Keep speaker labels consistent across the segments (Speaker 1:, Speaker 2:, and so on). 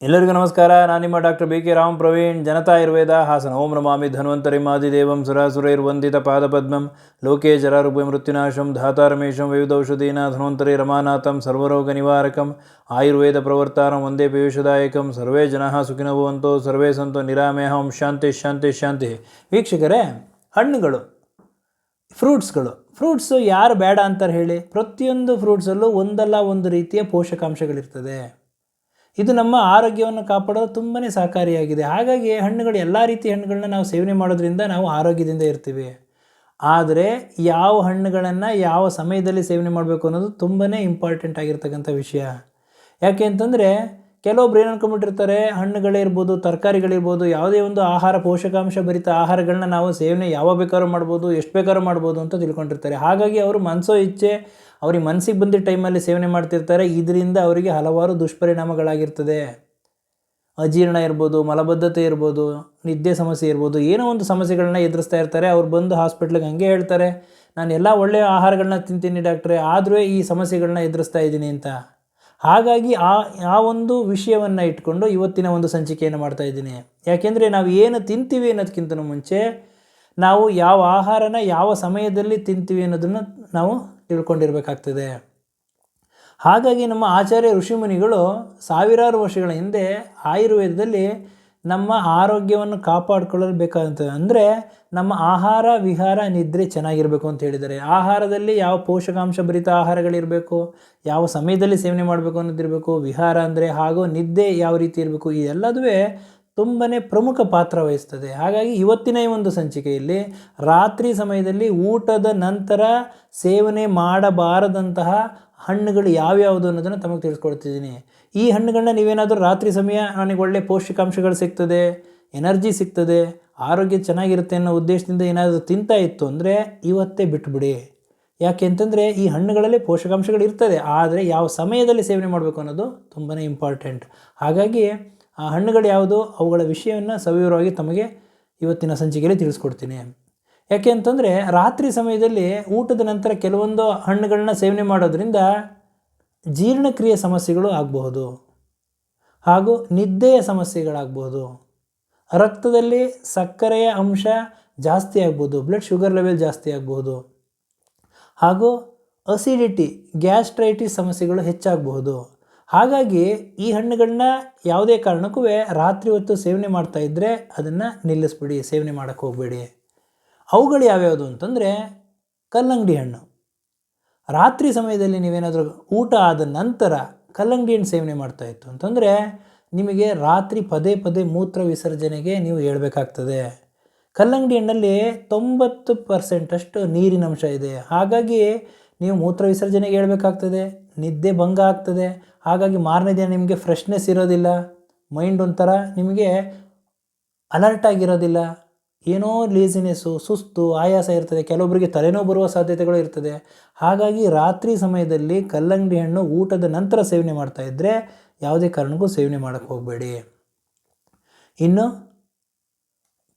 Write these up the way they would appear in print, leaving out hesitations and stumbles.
Speaker 1: ಎಲ್ಲರಿಗೂ ನಮಸ್ಕಾರ. ನಾನು ನಿಮ್ಮ doctor B K Ram Praveen. Janata Ayurveda Hassan. ಓಂ ನಮಾಮಿ ಧನ್ವಂತರಿಮಾದಿದೇವಂ ಸುರಾಸುರೈರ್ವಂದಿತ ಪಾದಪದ್ಮಂ ಲೋಕೆ ಜರಾರುಭಯ ಮೃತ್ಯುನಾಶಂ ಧಾತಾರಮೇಶಂ ವಿವಿಧೌಷಧೀನ ಧನ್ವಂತರಿ ರಮಾನಾಥಂ ಸರ್ವರೋಗ ನಿವಾರಕಂ ಆಯುರ್ವೇದ ಪ್ರವರ್ತಾರಂ ವಂದೇ ಪೀಯೂಷದಾಯಕಂ. ಸರ್ವೇ ಜನಃ ಸುಖಿನೋ ಭವಂತು, ಸರ್ವೇ ಸಂತು ನಿರಾಮಯಃ. ಓಂ ಶಾಂತಿ ಶಾಂತಿ ಶಾಂತಿ. ವೀಕ್ಷಕರೇ, ಹಣ್ಣುಗಳು, ಫ್ರೂಟ್ಸು ಯಾರು ಬೇಡ ಅಂತಾರೆ ಹೇಳಿ? ಪ್ರತಿಯೊಂದು ಫ್ರೂಟ್ಸಲ್ಲೂ ಒಂದಲ್ಲ ಒಂದು ರೀತಿಯ ಪೋಷಕಾಂಶಗಳಿರ್ತದೆ. ಇದು ನಮ್ಮ ಆರೋಗ್ಯವನ್ನು ಕಾಪಾಡೋದು ತುಂಬಾ ಸಹಕಾರಿಯಾಗಿದೆ. ಹಾಗಾಗಿ ಹಣ್ಣುಗಳು, ಎಲ್ಲ ರೀತಿಯ ಹಣ್ಣುಗಳನ್ನ ನಾವು ಸೇವನೆ ಮಾಡೋದ್ರಿಂದ ನಾವು ಆರೋಗ್ಯದಿಂದ ಇರ್ತೀವಿ. ಆದರೆ ಯಾವ ಹಣ್ಣುಗಳನ್ನು ಯಾವ ಸಮಯದಲ್ಲಿ ಸೇವನೆ ಮಾಡಬೇಕು ಅನ್ನೋದು ತುಂಬಾ ಇಂಪಾರ್ಟೆಂಟ್ ಆಗಿರ್ತಕ್ಕಂಥ ವಿಷಯ. ಯಾಕೆ ಅಂತಂದರೆ, ಕೆಲವೊಬ್ರು ಏನು ಅಂದ್ಕೊಂಡ್ಬಿಟ್ಟಿರ್ತಾರೆ, ಹಣ್ಣುಗಳೇ ಇರ್ಬೋದು, ತರಕಾರಿಗಳಿರ್ಬೋದು, ಯಾವುದೇ ಒಂದು ಆಹಾರ, ಪೋಷಕಾಂಶ ಭರಿತ ಆಹಾರಗಳನ್ನ ನಾವು ಸೇವನೆ ಯಾವಾಗ ಬೇಕಾದ್ರೂ ಮಾಡ್ಬೋದು, ಎಷ್ಟು ಬೇಕಾದ್ರೂ ಮಾಡ್ಬೋದು ಅಂತ ತಿಳ್ಕೊಂಡಿರ್ತಾರೆ. ಹಾಗಾಗಿ ಅವರು ಮನಸೋ ಇಚ್ಛೆ ಅವ್ರಿಗೆ ಮನಸ್ಸಿಗೆ ಬಂದಿದ್ದ ಟೈಮಲ್ಲಿ ಸೇವನೆ ಮಾಡ್ತಿರ್ತಾರೆ. ಇದರಿಂದ ಅವರಿಗೆ ಹಲವಾರು ದುಷ್ಪರಿಣಾಮಗಳಾಗಿರ್ತದೆ. ಅಜೀರ್ಣ ಇರ್ಬೋದು, ಮಲಬದ್ಧತೆ ಇರ್ಬೋದು, ನಿದ್ದೆ ಸಮಸ್ಯೆ ಇರ್ಬೋದು, ಏನೋ ಒಂದು ಸಮಸ್ಯೆಗಳನ್ನ ಎದುರಿಸ್ತಾ ಇರ್ತಾರೆ. ಅವ್ರು ಬಂದು ಹಾಸ್ಪಿಟ್ಲಿಗೆ ಹಂಗೆ ಹೇಳ್ತಾರೆ, ನಾನು ಎಲ್ಲ ಒಳ್ಳೆಯ ಆಹಾರಗಳನ್ನ ತಿಂತೀನಿ ಡಾಕ್ಟ್ರೇ, ಆದರೂ ಈ ಸಮಸ್ಯೆಗಳನ್ನ ಎದುರಿಸ್ತಾ ಇದ್ದೀನಿ ಅಂತ. ಹಾಗಾಗಿ ಆ ಒಂದು ವಿಷಯವನ್ನು ಇಟ್ಕೊಂಡು ಇವತ್ತಿನ ಒಂದು ಸಂಚಿಕೆಯನ್ನು ಮಾಡ್ತಾಯಿದ್ದೀನಿ. ಯಾಕೆಂದರೆ ನಾವು ಏನು ತಿಂತೀವಿ ಅನ್ನೋದಕ್ಕಿಂತ ಮುಂಚೆ ನಾವು ಯಾವ ಆಹಾರನ ಯಾವ ಸಮಯದಲ್ಲಿ ತಿಂತೀವಿ ಅನ್ನೋದನ್ನು ನಾವು ತಿಳ್ಕೊಂಡಿರಬೇಕಾಗ್ತದೆ. ಹಾಗಾಗಿ ನಮ್ಮ ಆಚಾರ್ಯ ಋಷಿಮುನಿಗಳು ಸಾವಿರಾರು ವರ್ಷಗಳ ಹಿಂದೆ ಆಯುರ್ವೇದದಲ್ಲಿ ನಮ್ಮ ಆರೋಗ್ಯವನ್ನು ಕಾಪಾಡಿಕೊಳ್ಳಲು ಬೇಕಾದಂಥದ್ದು ಅಂದರೆ ನಮ್ಮ ಆಹಾರ, ವಿಹಾರ, ನಿದ್ರೆ ಚೆನ್ನಾಗಿರಬೇಕು ಅಂತ ಹೇಳಿದ್ದಾರೆ. ಆಹಾರದಲ್ಲಿ ಯಾವ ಪೋಷಕಾಂಶ ಭರಿತ ಆಹಾರಗಳಿರಬೇಕು, ಯಾವ ಸಮಯದಲ್ಲಿ ಸೇವನೆ ಮಾಡಬೇಕು ಅನ್ನೋದಿರಬೇಕು, ವಿಹಾರ ಅಂದರೆ ಹಾಗೂ ನಿದ್ದೆ ಯಾವ ರೀತಿ ಇರಬೇಕು, ಈ ಎಲ್ಲದುವೇ ತುಂಬಾ ಪ್ರಮುಖ ಪಾತ್ರ ವಹಿಸ್ತದೆ. ಹಾಗಾಗಿ ಇವತ್ತಿನ ಈ ಒಂದು ಸಂಚಿಕೆಯಲ್ಲಿ ರಾತ್ರಿ ಸಮಯದಲ್ಲಿ ಊಟದ ನಂತರ ಸೇವನೆ ಮಾಡಬಾರದಂತಹ ಹಣ್ಣುಗಳು ಯಾವ್ಯಾವುದು ಅನ್ನೋದನ್ನು ತಮಗೆ ತಿಳಿಸ್ಕೊಡ್ತಿದ್ದೀನಿ. ಈ ಹಣ್ಣುಗಳನ್ನ ನೀವೇನಾದರೂ ರಾತ್ರಿ ಸಮಯ ನನಗೆ ಒಳ್ಳೆ ಪೌಷ್ಟಿಕಾಂಶಗಳು ಸಿಗ್ತದೆ, ಎನರ್ಜಿ ಸಿಗ್ತದೆ, ಆರೋಗ್ಯ ಚೆನ್ನಾಗಿರುತ್ತೆ ಅನ್ನೋ ಉದ್ದೇಶದಿಂದ ಏನಾದರೂ ತಿಂತಾ ಇತ್ತು ಅಂದರೆ ಇವತ್ತೇ ಬಿಟ್ಬಿಡಿ. ಯಾಕೆ ಅಂತಂದರೆ ಈ ಹಣ್ಣುಗಳಲ್ಲಿ ಪೋಷಕಾಂಶಗಳು ಇರ್ತದೆ, ಆದರೆ ಯಾವ ಸಮಯದಲ್ಲಿ ಸೇವನೆ ಮಾಡಬೇಕು ಅನ್ನೋದು ತುಂಬಾ ಇಂಪಾರ್ಟೆಂಟ್. ಹಾಗಾಗಿ ಆ ಹಣ್ಣುಗಳು ಯಾವುದು, ಅವುಗಳ ವಿಷಯವನ್ನು ಸವಿವರವಾಗಿ ತಮಗೆ ಇವತ್ತಿನ ಸಂಚಿಕೆಯಲ್ಲಿ ತಿಳಿಸ್ಕೊಡ್ತೀನಿ. ಯಾಕೆ ಅಂತಂದರೆ ರಾತ್ರಿ ಸಮಯದಲ್ಲಿ ಊಟದ ನಂತರ ಕೆಲವೊಂದು ಹಣ್ಣುಗಳನ್ನ ಸೇವನೆ ಮಾಡೋದ್ರಿಂದ ಜೀರ್ಣಕ್ರಿಯೆ ಸಮಸ್ಯೆಗಳು ಆಗಬಹುದು, ಹಾಗೂ ನಿದ್ದೆಯ ಸಮಸ್ಯೆಗಳಾಗಬಹುದು, ರಕ್ತದಲ್ಲಿ ಸಕ್ಕರೆಯ ಅಂಶ ಜಾಸ್ತಿ ಆಗ್ಬೋದು, ಬ್ಲಡ್ ಶುಗರ್ ಲೆವೆಲ್ ಜಾಸ್ತಿ ಆಗ್ಬೋದು, ಹಾಗೂ ಅಸಿಡಿಟಿ, ಗ್ಯಾಸ್ಟ್ರೈಟಿಸ್ ಸಮಸ್ಯೆಗಳು ಹೆಚ್ಚಾಗಬಹುದು. ಹಾಗಾಗಿ ಈ ಹಣ್ಣುಗಳನ್ನ ಯಾವುದೇ ಕಾರಣಕ್ಕೂ ರಾತ್ರಿ ಹೊತ್ತು ಸೇವನೆ ಮಾಡ್ತಾಯಿದ್ರೆ ಅದನ್ನು ನಿಲ್ಲಿಸ್ಬಿಡಿ, ಸೇವನೆ ಮಾಡೋಕ್ಕೆ ಹೋಗಬೇಡಿ. ಅವುಗಳು ಯಾವ್ಯಾವುದು ಅಂತಂದರೆ, ಕಲ್ಲಂಗಡಿ ಹಣ್ಣು. ರಾತ್ರಿ ಸಮಯದಲ್ಲಿ ನೀವೇನಾದರೂ ಊಟ ಆದ ನಂತರ ಕಲ್ಲಂಗಡಿ ಹಣ್ಣು ಸೇವನೆ ಮಾಡ್ತಾಯಿತ್ತು ಅಂತಂದರೆ ನಿಮಗೆ ರಾತ್ರಿ ಪದೇ ಪದೇ ಮೂತ್ರ ವಿಸರ್ಜನೆಗೆ ನೀವು ಹೇಳ್ಬೇಕಾಗ್ತದೆ. ಕಲ್ಲಂಗಡಿ ಹಣ್ಣಲ್ಲಿ 90% ನೀರಿನಂಶ ಇದೆ. ಹಾಗಾಗಿ ನೀವು ಮೂತ್ರ ವಿಸರ್ಜನೆಗೆ ಹೇಳ್ಬೇಕಾಗ್ತದೆ, ನಿದ್ದೆ ಭಂಗ ಆಗ್ತದೆ. ಹಾಗಾಗಿ ಮಾರನೇ ದಿನ ನಿಮಗೆ ಫ್ರೆಶ್ನೆಸ್ ಇರೋದಿಲ್ಲ, ಮೈಂಡ್ ಒಂಥರ ನಿಮಗೆ ಅಲರ್ಟ್ ಆಗಿರೋದಿಲ್ಲ, ಏನೋ ಲೇಸಿನೆಸ್ಸು, ಸುಸ್ತು, ಆಯಾಸ ಇರ್ತದೆ. ಕೆಲವೊಬ್ಬರಿಗೆ ತಲೆನೋವು ಬರುವ ಸಾಧ್ಯತೆಗಳು ಇರ್ತದೆ. ಹಾಗಾಗಿ ರಾತ್ರಿ ಸಮಯದಲ್ಲಿ ಕಲ್ಲಂಗಡಿ ಹಣ್ಣು ಊಟದ ನಂತರ ಸೇವನೆ ಮಾಡ್ತಾಯಿದ್ರೆ ಯಾವುದೇ ಕಾರಣಕ್ಕೂ ಸೇವನೆ ಮಾಡೋಕ್ಕೆ ಹೋಗಬೇಡಿ. ಇನ್ನು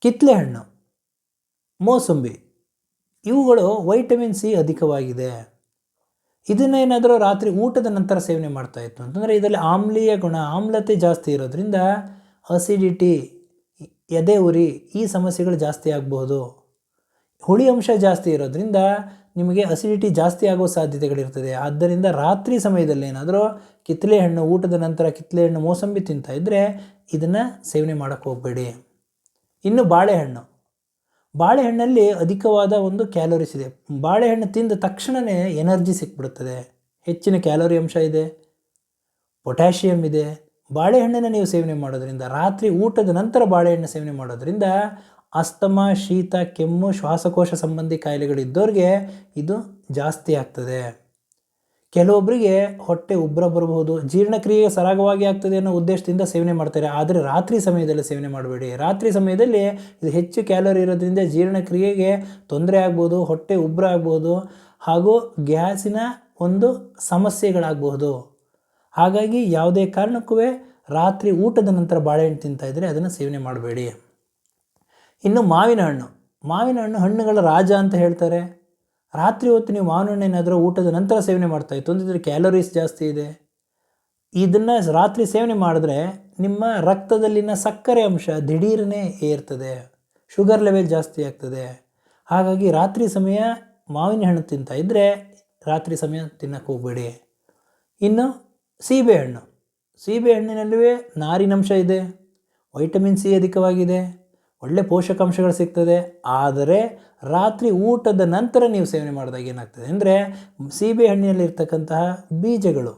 Speaker 1: ಕಿತ್ತಳೆ ಹಣ್ಣು, ಮೋಸಂಬಿ, ಇವುಗಳು ವೈಟಮಿನ್ ಸಿ ಅಧಿಕವಾಗಿದೆ. ಇದನ್ನೇನಾದರೂ ರಾತ್ರಿ ಊಟದ ನಂತರ ಸೇವನೆ ಮಾಡ್ತಾಯಿತ್ತು ಅಂತಂದರೆ ಇದರಲ್ಲಿ ಆಮ್ಲೀಯ ಗುಣ, ಆಮ್ಲತೆ ಜಾಸ್ತಿ ಇರೋದ್ರಿಂದ ಅಸಿಡಿಟಿ, ಎದೆ ಉರಿ, ಈ ಸಮಸ್ಯೆಗಳು ಜಾಸ್ತಿ ಆಗ್ಬೋದು. ಹುಳಿ ಅಂಶ ಜಾಸ್ತಿ ಇರೋದ್ರಿಂದ ನಿಮಗೆ ಅಸಿಡಿಟಿ ಜಾಸ್ತಿ ಆಗೋ ಸಾಧ್ಯತೆಗಳಿರ್ತದೆ. ಆದ್ದರಿಂದ ರಾತ್ರಿ ಸಮಯದಲ್ಲಿ ಏನಾದರೂ ಕಿತ್ತಳೆ ಹಣ್ಣು, ಊಟದ ನಂತರ ಕಿತ್ತಳೆ ಹಣ್ಣು, ಮೋಸಂಬಿ ತಿಂತಾಯಿದ್ರೆ ಇದನ್ನು ಸೇವನೆ ಮಾಡೋಕ್ಕೆ ಹೋಗಬೇಡಿ. ಇನ್ನು ಬಾಳೆಹಣ್ಣಲ್ಲಿ ಅಧಿಕವಾದ ಒಂದು ಕ್ಯಾಲೋರೀಸ್ ಇದೆ. ಬಾಳೆಹಣ್ಣು ತಿಂದ ತಕ್ಷಣವೇ ಎನರ್ಜಿ ಸಿಕ್ಬಿಡುತ್ತದೆ, ಹೆಚ್ಚಿನ ಕ್ಯಾಲೋರಿ ಅಂಶ ಇದೆ, ಪೊಟ್ಯಾಷಿಯಮ್ ಇದೆ. ಬಾಳೆಹಣ್ಣನ್ನು ನೀವು ಸೇವನೆ ಮಾಡೋದ್ರಿಂದ, ರಾತ್ರಿ ಊಟದ ನಂತರ ಬಾಳೆಹಣ್ಣು ಸೇವನೆ ಮಾಡೋದ್ರಿಂದ ಅಸ್ತಮ, ಶೀತ, ಕೆಮ್ಮು, ಶ್ವಾಸಕೋಶ ಸಂಬಂಧಿ ಕಾಯಿಲೆಗಳಿದ್ದವ್ರಿಗೆ ಇದು ಜಾಸ್ತಿ ಆಗ್ತದೆ. ಕೆಲವೊಬ್ಬರಿಗೆ ಹೊಟ್ಟೆ ಉಬ್ಬರ ಬರಬಹುದು, ಜೀರ್ಣಕ್ರಿಯೆ ಸರಾಗವಾಗಿ ಆಗ್ತದೆ ಅನ್ನೋ ಉದ್ದೇಶದಿಂದ ಸೇವನೆ ಮಾಡ್ತಾರೆ. ಆದರೆ ರಾತ್ರಿ ಸಮಯದಲ್ಲಿ ಸೇವನೆ ಮಾಡಬೇಡಿ. ರಾತ್ರಿ ಸಮಯದಲ್ಲಿ ಇದು ಹೆಚ್ಚು ಕ್ಯಾಲೋರಿ ಇರೋದ್ರಿಂದ ಜೀರ್ಣಕ್ರಿಯೆಗೆ ತೊಂದರೆ ಆಗ್ಬೋದು, ಹೊಟ್ಟೆ ಉಬ್ಬರ ಆಗ್ಬೋದು, ಹಾಗೂ ಗ್ಯಾಸಿನ ಒಂದು ಸಮಸ್ಯೆಗಳಾಗಬಹುದು. ಹಾಗಾಗಿ ಯಾವುದೇ ಕಾರಣಕ್ಕೂ ರಾತ್ರಿ ಊಟದ ನಂತರ ಬಾಳೆಹಣ್ಣು ತಿಂತಾಯಿದ್ರೆ ಅದನ್ನು ಸೇವನೆ ಮಾಡಬೇಡಿ. ಇನ್ನು ಮಾವಿನ ಹಣ್ಣು ಹಣ್ಣುಗಳ ರಾಜ ಅಂತ ಹೇಳ್ತಾರೆ. ರಾತ್ರಿ ಹೊತ್ತು ನೀವು ಮಾವಿನ ಹಣ್ಣು ಏನಾದರೂ ಊಟದ ನಂತರ ಸೇವನೆ ಮಾಡ್ತಾಯಿತ್ತು ಅಂದರೆ ಕ್ಯಾಲೋರೀಸ್ ಜಾಸ್ತಿ ಇದೆ. ಇದನ್ನು ರಾತ್ರಿ ಸೇವನೆ ಮಾಡಿದ್ರೆ ನಿಮ್ಮ ರಕ್ತದಲ್ಲಿನ ಸಕ್ಕರೆ ಅಂಶ ದಿಢೀರನೇ ಏರ್ತದೆ, ಶುಗರ್ ಲೆವೆಲ್ ಜಾಸ್ತಿ ಆಗ್ತದೆ. ಹಾಗಾಗಿ ರಾತ್ರಿ ಸಮಯ ಮಾವಿನ ಹಣ್ಣು ತಿಂತಾ ಇದ್ದರೆ ರಾತ್ರಿ ಸಮಯ ತಿನ್ನಕ್ಕೆ ಹೋಗಬೇಡಿ. ಇನ್ನು ಸೀಬೆಹಣ್ಣಿನಲ್ಲೂ ನಾರಿನಂಶ ಇದೆ, ವೈಟಮಿನ್ ಸಿ ಅಧಿಕವಾಗಿದೆ, ಒಳ್ಳೆ ಪೋಷಕಾಂಶಗಳು ಸಿಗ್ತದೆ. ಆದರೆ ರಾತ್ರಿ ಊಟದ ನಂತರ ನೀವು ಸೇವನೆ ಮಾಡಿದಾಗ ಏನಾಗ್ತದೆ ಅಂದರೆ ಸೀಬೆಹಣ್ಣಿನಲ್ಲಿರ್ತಕ್ಕಂತಹ ಬೀಜಗಳು,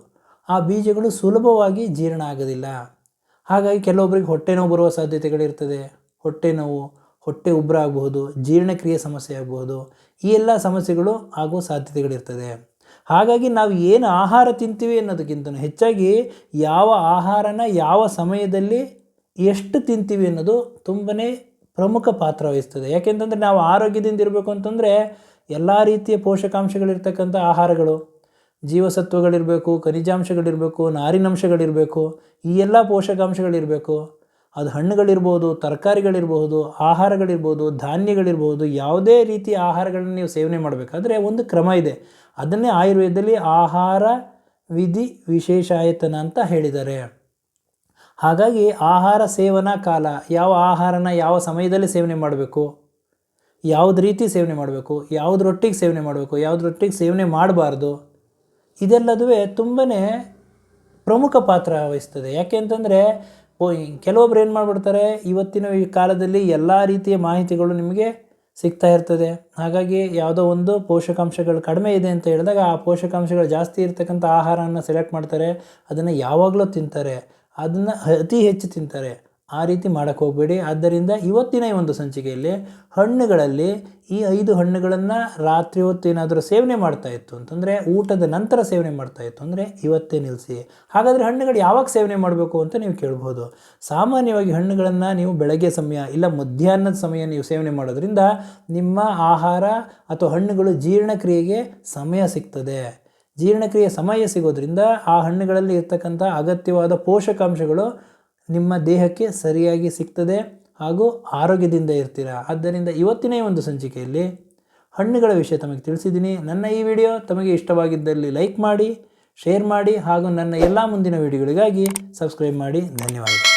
Speaker 1: ಆ ಬೀಜಗಳು ಸುಲಭವಾಗಿ ಜೀರ್ಣ ಆಗೋದಿಲ್ಲ. ಹಾಗಾಗಿ ಕೆಲವೊಬ್ಬರಿಗೆ ಹೊಟ್ಟೆ ನೋವು ಬರುವ ಸಾಧ್ಯತೆಗಳಿರ್ತದೆ. ಹೊಟ್ಟೆ ನೋವು, ಹೊಟ್ಟೆ ಉಬ್ಬರ ಆಗಬಹುದು, ಜೀರ್ಣಕ್ರಿಯೆ ಸಮಸ್ಯೆ ಆಗಬಹುದು. ಈ ಎಲ್ಲ ಸಮಸ್ಯೆಗಳು ಆಗುವ ಸಾಧ್ಯತೆಗಳಿರ್ತದೆ. ಹಾಗಾಗಿ ನಾವು ಏನು ಆಹಾರ ತಿಂತೀವಿ ಅನ್ನೋದಕ್ಕಿಂತ ಹೆಚ್ಚಾಗಿ ಯಾವ ಆಹಾರನ ಯಾವ ಸಮಯದಲ್ಲಿ ಎಷ್ಟು ತಿಂತೀವಿ ಅನ್ನೋದು ತುಂಬನೇ ಪ್ರಮುಖ ಪಾತ್ರ ವಹಿಸ್ತದೆ. ಯಾಕೆಂತಂದರೆ ನಾವು ಆರೋಗ್ಯದಿಂದ ಇರಬೇಕು ಅಂತಂದರೆ ಎಲ್ಲ ರೀತಿಯ ಪೋಷಕಾಂಶಗಳಿರ್ತಕ್ಕಂಥ ಆಹಾರಗಳು, ಜೀವಸತ್ವಗಳಿರಬೇಕು, ಖನಿಜಾಂಶಗಳಿರಬೇಕು, ನಾರಿನಂಶಗಳಿರಬೇಕು, ಈ ಎಲ್ಲ ಪೋಷಕಾಂಶಗಳಿರಬೇಕು. ಅದು ಹಣ್ಣುಗಳಿರ್ಬೋದು, ತರಕಾರಿಗಳಿರ್ಬೋದು, ಆಹಾರಗಳಿರ್ಬೋದು, ಧಾನ್ಯಗಳಿರ್ಬೋದು, ಯಾವುದೇ ರೀತಿಯ ಆಹಾರಗಳನ್ನು ನೀವು ಸೇವನೆ ಮಾಡಬೇಕಾದ್ರೆ ಒಂದು ಕ್ರಮ ಇದೆ. ಅದನ್ನೇ ಆಯುರ್ವೇದದಲ್ಲಿ ಆಹಾರ ವಿಧಿ ವಿಶೇಷಾಯತನ ಅಂತ ಹೇಳಿದ್ದಾರೆ. ಹಾಗಾಗಿ ಆಹಾರ ಸೇವನಾ ಕಾಲ, ಯಾವ ಆಹಾರನ ಯಾವ ಸಮಯದಲ್ಲಿ ಸೇವನೆ ಮಾಡಬೇಕು, ಯಾವ್ದು ರೀತಿ ಸೇವನೆ ಮಾಡಬೇಕು, ಯಾವುದ್ರೊಟ್ಟಿಗೆ ಸೇವನೆ ಮಾಡಬೇಕು, ಯಾವುದ್ರೊಟ್ಟಿಗೆ ಸೇವನೆ ಮಾಡಬಾರ್ದು, ಇದೆಲ್ಲದೂ ತುಂಬಾ ಪ್ರಮುಖ ಪಾತ್ರ ವಹಿಸ್ತದೆ. ಯಾಕೆ ಅಂತಂದರೆ ಕೆಲವೊಬ್ರು ಏನು ಮಾಡಿಬಿಡ್ತಾರೆ, ಇವತ್ತಿನ ಈ ಕಾಲದಲ್ಲಿ ಎಲ್ಲ ರೀತಿಯ ಮಾಹಿತಿಗಳು ನಿಮಗೆ ಸಿಗ್ತಾ ಇರ್ತದೆ. ಹಾಗಾಗಿ ಯಾವುದೋ ಒಂದು ಪೋಷಕಾಂಶಗಳು ಕಡಿಮೆ ಇದೆ ಅಂತ ಹೇಳಿದಾಗ ಆ ಪೋಷಕಾಂಶಗಳು ಜಾಸ್ತಿ ಇರ್ತಕ್ಕಂಥ ಆಹಾರವನ್ನು ಸೆಲೆಕ್ಟ್ ಮಾಡ್ತಾರೆ, ಅದನ್ನು ಯಾವಾಗಲೂ ತಿಂತಾರೆ, ಅದನ್ನು ಅತಿ ಹೆಚ್ಚು ತಿಂತಾರೆ. ಆ ರೀತಿ ಮಾಡೋಕ್ಕೆ ಹೋಗಬೇಡಿ. ಆದ್ದರಿಂದ ಇವತ್ತಿನ ಈ ಒಂದು ಸಂಚಿಕೆಯಲ್ಲಿ ಹಣ್ಣುಗಳಲ್ಲಿ ಈ 5 ಹಣ್ಣುಗಳನ್ನು ರಾತ್ರಿ ಹೊತ್ತು ಏನಾದರೂ ಸೇವನೆ ಮಾಡ್ತಾಯಿತ್ತು ಅಂತಂದರೆ, ಊಟದ ನಂತರ ಸೇವನೆ ಮಾಡ್ತಾಯಿತ್ತು ಅಂದರೆ ಇವತ್ತೇ ನಿಲ್ಲಿಸಿ. ಹಾಗಾದರೆ ಹಣ್ಣುಗಳು ಯಾವಾಗ ಸೇವನೆ ಮಾಡಬೇಕು ಅಂತ ನೀವು ಕೇಳ್ಬೋದು. ಸಾಮಾನ್ಯವಾಗಿ ಹಣ್ಣುಗಳನ್ನು ನೀವು ಬೆಳಗ್ಗೆ ಸಮಯ ಇಲ್ಲ ಮಧ್ಯಾಹ್ನದ ಸಮಯ ನೀವು ಸೇವನೆ ಮಾಡೋದ್ರಿಂದ ನಿಮ್ಮ ಆಹಾರ ಅಥವಾ ಹಣ್ಣುಗಳು ಜೀರ್ಣಕ್ರಿಯೆಗೆ ಸಮಯ ಸಿಗ್ತದೆ. ಜೀರ್ಣಕ್ರಿಯೆ ಸಮಯ ಸಿಗೋದ್ರಿಂದ ಆ ಹಣ್ಣುಗಳಲ್ಲಿ ಇರ್ತಕ್ಕಂಥ ಅಗತ್ಯವಾದ ಪೋಷಕಾಂಶಗಳು ನಿಮ್ಮ ದೇಹಕ್ಕೆ ಸರಿಯಾಗಿ ಸಿಗ್ತದೆ ಹಾಗೂ ಆರೋಗ್ಯದಿಂದ ಇರ್ತೀರ. ಆದ್ದರಿಂದ ಇವತ್ತಿನ ಈ ಒಂದು ಸಂಚಿಕೆಯಲ್ಲಿ ಹಣ್ಣುಗಳ ವಿಷಯ ತಮಗೆ ತಿಳಿಸಿದ್ದೀನಿ. ನನ್ನ ಈ ವಿಡಿಯೋ ತಮಗೆ ಇಷ್ಟವಾಗಿದ್ದಲ್ಲಿ ಲೈಕ್ ಮಾಡಿ, ಶೇರ್ ಮಾಡಿ ಹಾಗೂ ನನ್ನ ಎಲ್ಲ ಮುಂದಿನ ವಿಡಿಯೋಗಳಿಗಾಗಿ ಸಬ್ಸ್ಕ್ರೈಬ್ ಮಾಡಿ. ಧನ್ಯವಾದಗಳು.